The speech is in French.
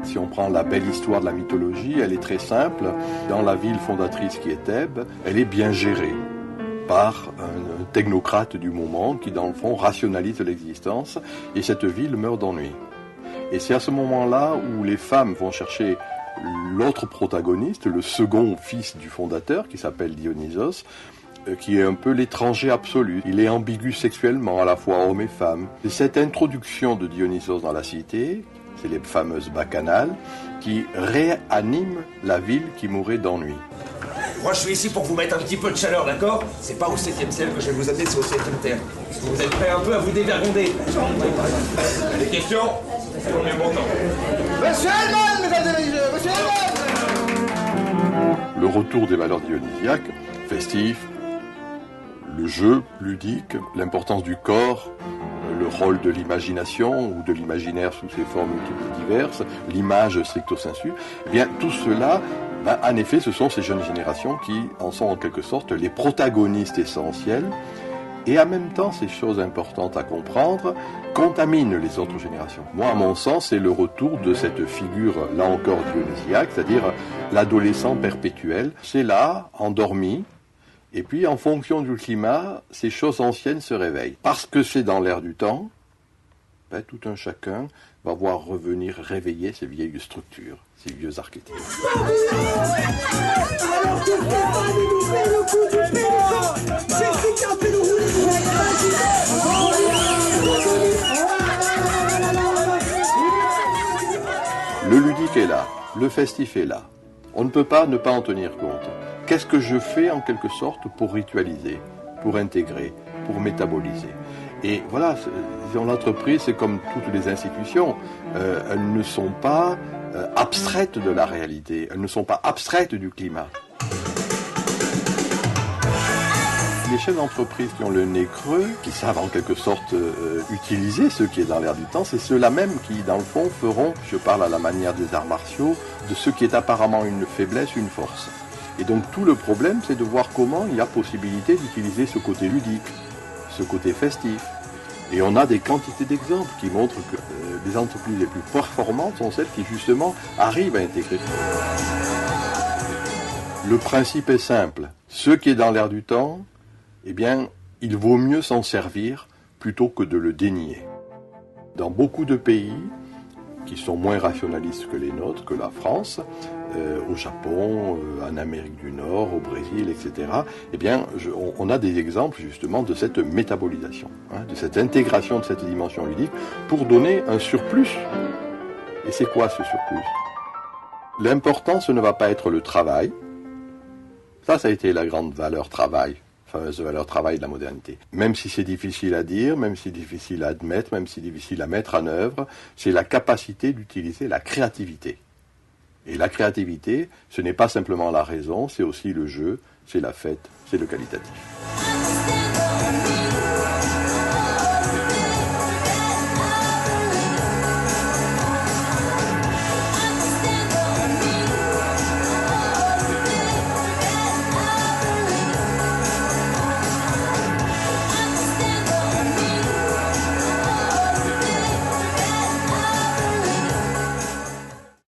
Si on prend la belle histoire de la mythologie, elle est très simple. Dans la ville fondatrice qui est Thèbes, elle est bien gérée par un technocrate du moment qui, dans le fond, rationalise l'existence, et cette ville meurt d'ennui. Et c'est à ce moment-là où les femmes vont chercher l'autre protagoniste, le second fils du fondateur, qui s'appelle Dionysos, qui est un peu l'étranger absolu. Il est ambigu sexuellement, à la fois homme et femme. Et cette introduction de Dionysos dans la cité, c'est les fameuses bacchanales, qui réaniment la ville qui mourait d'ennui. Moi, je suis ici pour vous mettre un petit peu de chaleur, d'accord? C'est pas au 7e ciel que je vais vous amener, c'est au 7e terre. Est-ce que vous êtes prêts un peu à vous dévergonder? Des questions? C'est pour mieux bon temps. Monsieur Hellman, mesdames et messieurs, monsieur Hellman! Le retour des valeurs dionysiaques, festifs, le jeu ludique, l'importance du corps, le rôle de l'imagination ou de l'imaginaire sous ses formes multiples et diverses, l'image stricto sensu, eh bien tout cela, en effet, ce sont ces jeunes générations qui en sont en quelque sorte les protagonistes essentiels, et en même temps, ces choses importantes à comprendre contaminent les autres générations. Moi, à mon sens, c'est le retour de cette figure, là encore dionysiaque, c'est-à-dire l'adolescent perpétuel. C'est là, endormi, et puis en fonction du climat, ces choses anciennes se réveillent. Parce que c'est dans l'air du temps, tout un chacun va voir revenir réveiller ces vieilles structures, ces vieux archétypes. Alors que nous fait le coup du pénal? C'est qui qui a fait le rouler Le ludique est là, le festif est là. On ne peut pas ne pas en tenir compte. Qu'est-ce que je fais en quelque sorte pour ritualiser, pour intégrer, pour métaboliser? Et voilà, disons, l'entreprise, c'est comme toutes les institutions, elles ne sont pas abstraites de la réalité, elles ne sont pas abstraites du climat. Les chefs d'entreprise qui ont le nez creux, qui savent en quelque sorte utiliser ce qui est dans l'air du temps, c'est ceux-là même qui, dans le fond, feront, je parle à la manière des arts martiaux, de ce qui est apparemment une faiblesse, une force. Et donc tout le problème, c'est de voir comment il y a possibilité d'utiliser ce côté ludique, ce côté festif. Et on a des quantités d'exemples qui montrent que les entreprises les plus performantes sont celles qui justement arrivent à intégrer. Le principe est simple. Ce qui est dans l'air du temps, eh bien, il vaut mieux s'en servir plutôt que de le dénier. Dans beaucoup de pays qui sont moins rationalistes que les nôtres, que la France, au Japon, en Amérique du Nord, au Brésil, etc., eh bien, on a des exemples justement de cette métabolisation, de cette intégration de cette dimension ludique pour donner un surplus. Et c'est quoi ce surplus? L'important, ce ne va pas être le travail. Ça a été la grande valeur travail, fameuse valeur travail de la modernité. Même si c'est difficile à dire, même si c'est difficile à admettre, même si c'est difficile à mettre en œuvre, c'est la capacité d'utiliser la créativité. Et la créativité, ce n'est pas simplement la raison, c'est aussi le jeu, c'est la fête, c'est le qualitatif.